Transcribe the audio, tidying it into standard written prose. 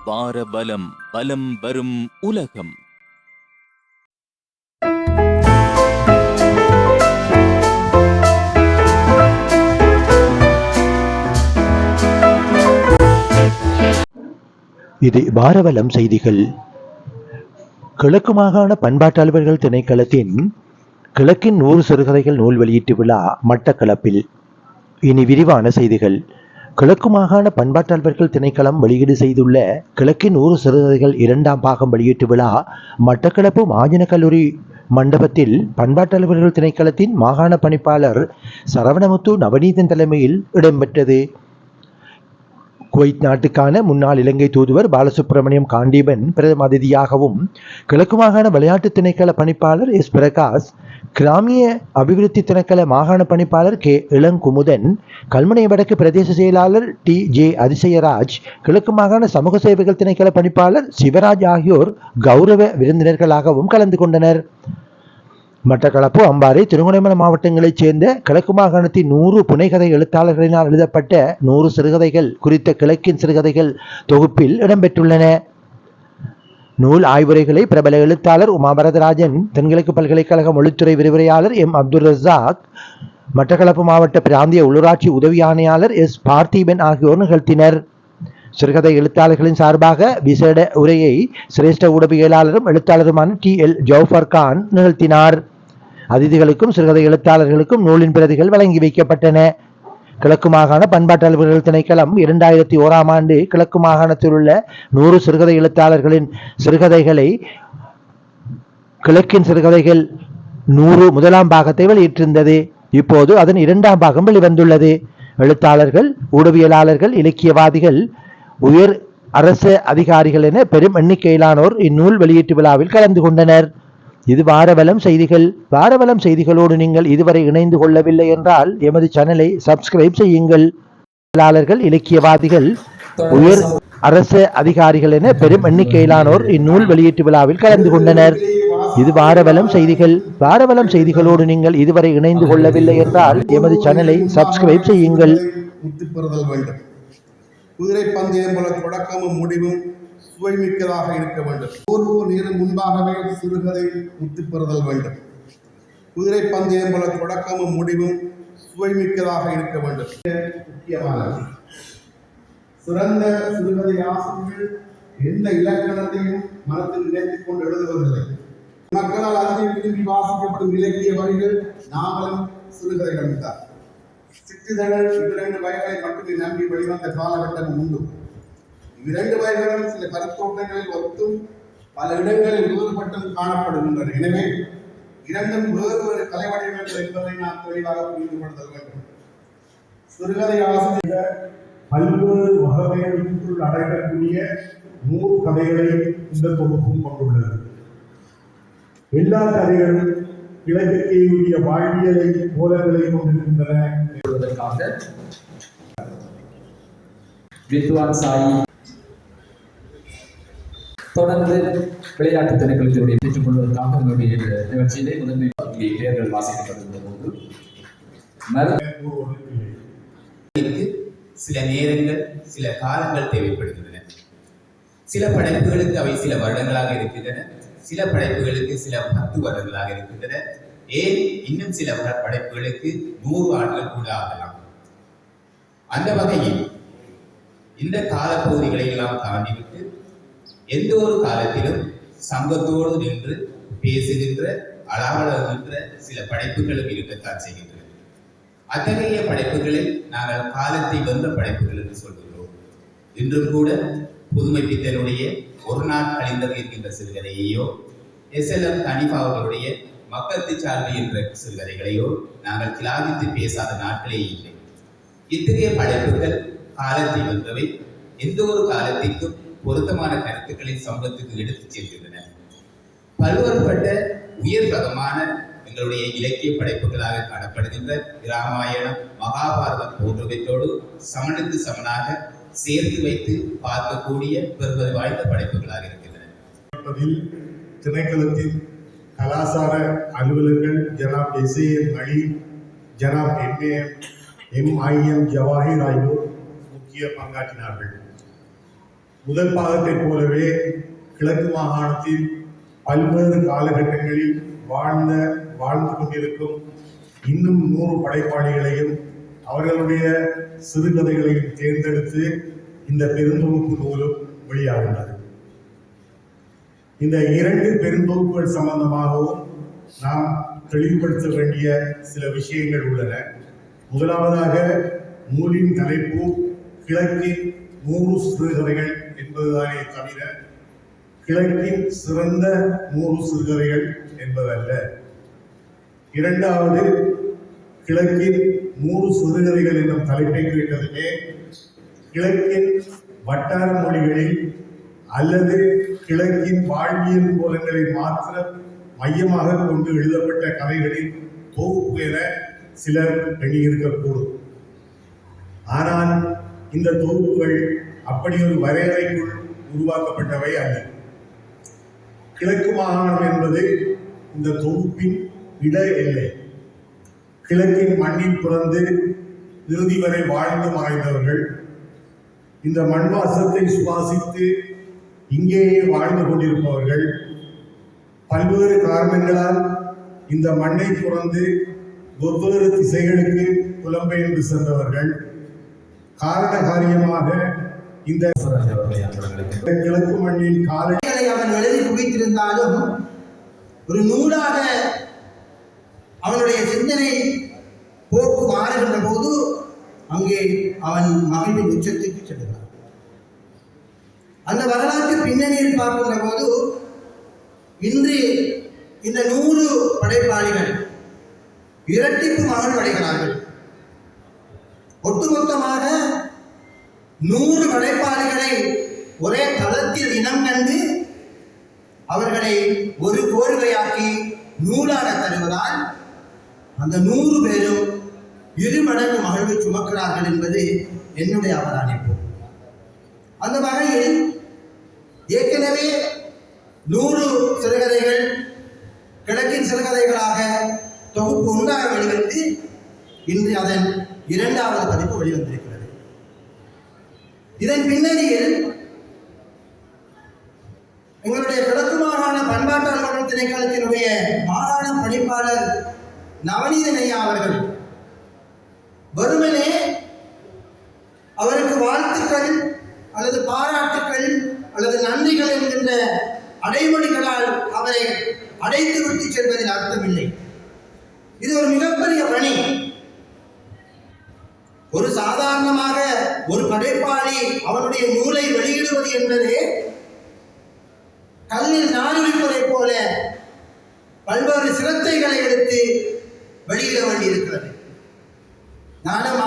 வாரபலம் பலம் வரும் உலகம். இது வாரவலம் செய்திகள். கிழக்கு மாகாண பண்பாட்டு அலுவலர்கள் திணைக்களத்தின் கிழக்கின் 100 சிறுகதைகள் நூல் வெளியீட்டு விழா மட்டக்களப்பில். இனி விரிவான செய்திகள். கிழக்கு மாகாண பண்பாட்டு அலுவலர்கள் திணைக்களம் வெளியீடு செய்துள்ள கிழக்கின் 100 சிறுகதைகள் 2ஆம் பாகம் வெளியீட்டு விழா மட்டக்களப்பு மாஜன கல்லூரி மண்டபத்தில் பண்பாட்டு அலுவலர்கள் திணைக்களத்தின் மாகாண பணிப்பாளர் சரவணமுத்து நவநீதன் தலைமையில் இடம்பெற்றது. குவைத் நாட்டுக்கான முன்னாள் இலங்கை தூதுவர் பாலசுப்ரமணியம் காண்டீபன் பிரதம அதிதியாகவும், கிழக்கு மாகாண விளையாட்டு திணைக்கள பணிப்பாளர் எஸ் பிரகாஷ், கிராமிய அபிவிருத்தி திணைக்கள மாகாண பணிப்பாளர் கே இளங்குமுதன், கல்முனை வடக்கு பிரதேச செயலாளர் டி ஜே அதிசயராஜ், கிழக்கு மாகாண சமூக சேவைகள் திணைக்கள பணிப்பாளர் சிவராஜ் ஆகியோர் கௌரவ விருந்தினர்களாகவும் கலந்து கொண்டனர். மட்டக்களப்பு, அம்பாறை, திருகோணமலை மாவட்டங்களைச் சேர்ந்த கிழக்கு மாகாணத்தின் 100 புனைகதை எழுத்தாளர்களினால் எழுதப்பட்ட 100 சிறுகதைகள் குறித்த கிழக்கின் சிறுகதைகள் தொகுப்பில் இடம்பெற்றுள்ளன. நூல் ஆய்வுரைகளை பிரபல எழுத்தாளர் உமா வரதராஜன், தென்கிழக்கு பல்கலைக்கழக மொழித்துறை விரிவுரையாளர் எம் அப்துல் ரஸாக், மட்டக்களப்பு மாவட்ட பிராந்திய உள்ளூராட்சி உதவி ஆணையாளர் எஸ் பார்த்திபன் ஆகியோர் நிகழ்த்தினர். சிறுகதை எழுத்தாளர்களின் சார்பாக விசேட உரையை சிரேஷ்ட ஊடகவியலாளரும் எழுத்தாளருமான டி எல் ஜௌஃபர் கான் நிகழ்த்தினார். அதிதிகளுக்கும் சிறுகதை எழுத்தாளர்களுக்கும் நூலின் பிரதிகள் வழங்கி வைக்கப்பட்டன. கிழக்கு மாகாண பண்பாட்டு அலுவலர்கள் திணைக்களம் 2001ஆம் ஆண்டு கிழக்கு மாகாணத்தில் உள்ள 100 சிறுகதை எழுத்தாளர்களின் சிறுகதைகளை கிழக்கின் சிறுகதைகள் 100 முதலாம் பாகத்தை வெளியிட்டிருந்தது. இப்போது அதன் 2ஆம் பாகம் வெளிவந்துள்ளது. எழுத்தாளர்கள், ஊடகவியலாளர்கள், இலக்கியவாதிகள், உயர் அரசு அதிகாரிகள் என பெரும் எண்ணிக்கையிலானோர் இந்நூல் வெளியீட்டு விழாவில் கலந்து கொண்டனர். இது வாரவலம் செய்திகள். வாரவலம் செய்திகளோடு நீங்கள் இதுவரை இணைந்து கொள்ளவில்லை என்றால் எமது சேனலை சப்ஸ்கிரைப் செய்யுங்கள். எழுத்தாளர்கள், இலக்கியவாதிகள், உயர் அரசு அதிகாரிகள் என பெரும் எண்ணிக்கையிலானோர் இந்நூல் வெளியீட்டு விழாவில் கலந்து கொண்டனர். இது வாரவலம் செய்திகள். வாரவலம் செய்திகளோடு நீங்கள் இதுவரை இணைந்து கொள்ளவில்லை என்றால் எமது சேனலை சப்ஸ்கிரைப் செய்யுங்கள். குதிரை பந்தயம் போல தொடக்கமும் முடிவும் சுவைமிக்கதாக இருக்க வேண்டும். ஒவ்வொரு நீரும் முன்பாகவே சிறுகதை முத்தி பெறுதல் வேண்டும். குதிரை பந்தயம் போல தொடக்கமும் முடிவும் சுவைமிக்கதாக இருக்க வேண்டும். முக்கியமானது, சிறந்த சிறுகதை ஆசிரியர்கள் எந்த இலக்கணத்தையும் மனத்தில் நினைத்துக் கொண்டு எழுதுவதில்லை. மக்களால் அதிகம் விரும்பி வாசிக்கப்படும் இலக்கிய வரிகள் நாவலும் சிறுகதைகள் தான். சிற்றிதழ்கள் 2 வகைகளை மட்டுமே நம்பி வெளிவந்த காலகட்டமும் உண்டு. 2 வகைகளும் சில கருத்தோட்டங்களில் ஒத்தும் பல இடங்களில் வேறுபட்டும் காணப்படுகின்றன. எனவே இரண்டும் வேறு கலை வடிவங்கள் என்பதை நாம் தெளிவாக புரிந்து கொள்ளுதல் வேண்டும். சிறுகதை ஆசிரியர் பல்வேறு வகைகளுக்குள் அடங்கக்கூடிய 100 கதைகளை இந்த தொகுப்பும் கொண்டுள்ளது. எல்லா கதைகளும் இலக்கிய வாழ்வியலை மூலங்களை கொண்டிருக்கின்றன. வித்வான் சாயி தொடர்ந்து விளையாட்டு திணைக்களத்தினுடைய பெற்றுக் கொள்வதற்காக உங்களுடைய நிகழ்ச்சியிலே முதன்மை பெயர்கள் வாசிக்கப்பட்டிருந்த போது சில நேரங்கள், சில காலங்கள் தேவைப்படுகின்றன. சில படைப்புகளுக்கு அவை சில வருடங்களாக இருக்கின்றன, சில படைப்புகளுக்கு சில 10 வருடங்களாக இருக்கின்றன, ஏன் இன்னும் சில படைப்புகளுக்கு 100 ஆண்டுகள் கூட ஆகலாம். அந்த வகையில் இந்த காலப்பகுதிகளை எல்லாம் தாண்டிவிட்டு எந்த ஒரு காலத்திலும் சங்கத்தோடு நின்று பேசுகின்ற, அளவழுகின்ற சில படைப்புகளும் இருக்கத்தான் செய்கின்றன. அத்தகைய படைப்புகளை நாங்கள் காலத்தை வென்ற படைப்புகள் என்று சொல்கிறோம். இன்றும் கூட புதுமை பித்தனுடைய ஒரு நாள் கழிந்தது என்கின்ற சிறுகதையையோ, SLM தனிபா அவர்களுடைய மக்கத்து சார்பு என்ற சிறுகதைகளையோ நாங்கள் கிளாகித்து பேசாத நாட்களே இல்லை. இத்தகைய படைப்புகள் காலத்தை வென்றவை, எந்த ஒரு காலத்திற்கும் பொருத்தமான கருத்துக்களை சமூகத்துக்கு எடுத்துச் செல்கின்றன. பல்வேறுபட்ட உயர் ரகமான எங்களுடைய இலக்கிய படைப்புகளாக காணப்படுகின்ற இராமாயணம், மகாபாரதம் போன்றவற்றோடு சமனுக்கு சமனாக சேர்த்து வைத்து பார்க்கக்கூடிய பெருமதி வாய்ந்த படைப்புகளாக இருக்கின்றன. திணைக்களத்தின் கலாசார அலுவலர்கள் ஜனாப் SAM அலி, ஜனாப் MIM ஜவாஹிர் ஆகியோர் முக்கிய பங்காற்றினார்கள். முதல் பாகத்தைப் போலவே கிழக்கு மாகாணத்தில் பல்வேறு காலகட்டங்களில் வாழ்ந்து கொண்டிருக்கும் இன்னும் 100 படைப்பாளிகளையும் அவர்களுடைய சிறுகதைகளையும் தேர்ந்தெடுத்து இந்த பெருந்தொகுப்பு நூலும் வெளியாகின்றது. இந்த 2 பெருந்தொகுப்புகள் சம்பந்தமாகவும் நாம் தெளிவுபடுத்த வேண்டிய சில விஷயங்கள் உள்ளன. முதலாவதாக நூலின் தலைப்பு கிழக்கின் 100 சிறுகதைகள் என்பதுதானே தவிர கிழக்கின் சிறந்த 100 சிறுகதைகள் என்பதல்ல. இரண்டாவது, கிழக்கின் 100 சிறுகதைகள் என்னும் தலைப்பை கேட்டதுமே கிழக்கின் வட்டார மொழிகளில் அல்லது கிழக்கின் வாழ்வியல் கோலங்களை மாத்திரம் மையமாக கொண்டு எழுதப்பட்ட கதைகளின் தொகுப்பு என சிலர் எண்ணியிருக்கக்கூடும். ஆனால் இந்த தொகுப்புகள் அப்படி ஒரு வரையறைக்குள் உருவாக்கப்பட்டவை அல்ல. கிழக்கு மாகாணம் என்பது இந்த தொகுப்பின் இட எல்லை. கிழக்கின் மண்ணில் பிறந்து இறுதி வரை வாழ்ந்து மறைந்தவர்கள், இந்த மண் வாசத்தை சுவாசித்து இங்கேயே வாழ்ந்து கொண்டிருப்பவர்கள், பல்வேறு காரணங்களால் இந்த மண்ணை துறந்து வெவ்வேறு திசைகளுக்கு புலம்பெயர்ந்து சென்றவர்கள், காரண காரியமாக இந்த கிழக்கு மண்ணின் காலங்களை அவன் எழுதி குவித்திருந்தாலும் ஒரு நூலாக அவனுடைய சிந்தனை போக்கு மாறுகின்ற போது அங்கே அவன் மகிழ்வின் உச்சத்திற்கு செல்கிறான். அந்த வரலாற்று பின்னணியில் பார்க்கின்ற போது இன்று இந்த 100 படைப்பாளிகள் இரட்டிப்பு மகிழ்வு அடைகிறார்கள். ஒட்டுமொத்தமாக 100 படைப்பாளிகளை ஒரே தளத்தில் இனம் கண்டு அவர்களை ஒரு கோர்வையாக்கி நூலாக தருவதால் அந்த 100 பேரும் 2 மடங்கு மகிழ்வு சுமக்கிறார்கள் என்பது என்னுடைய அவதானிப்பு. அந்த வகையில் ஏற்கனவே 100 சிறுகதைகள் கிழக்கின் சிறுகதைகளாக தொகுப்பு 1ஆக வெளிவந்து இன்று அதன் 2வது பதிப்பு வெளிவந்திருக்கிறது. இதன் பின்னணியில் எங்களுடைய கிழக்கு மாகாண பண்பாட்டு அலுவலர் திணைக்களத்தினுடைய மாகாண பணிப்பாளர் நவநீதன் ஐயா அவர்கள் வெறுமனே அவருக்கு வாழ்த்துக்கள் அல்லது பாராட்டுக்கள் அல்லது நன்றிகள் என்கின்ற அடைமொழிகளால் அவரை அடைத்து விட்டு செல்வதில் அர்த்தமில்லை. இது ஒரு மிகப்பெரிய பணி. ஒரு சாதாரணமாக ஒரு படைப்பாளி அவனுடைய நூலை வெளியிடுவது என்பது கல்லில் நாளிருப்பதை போல பல்வேறு சிரத்தைகளை எடுத்து வெளியிட வேண்டியிருக்கிறது. நானும்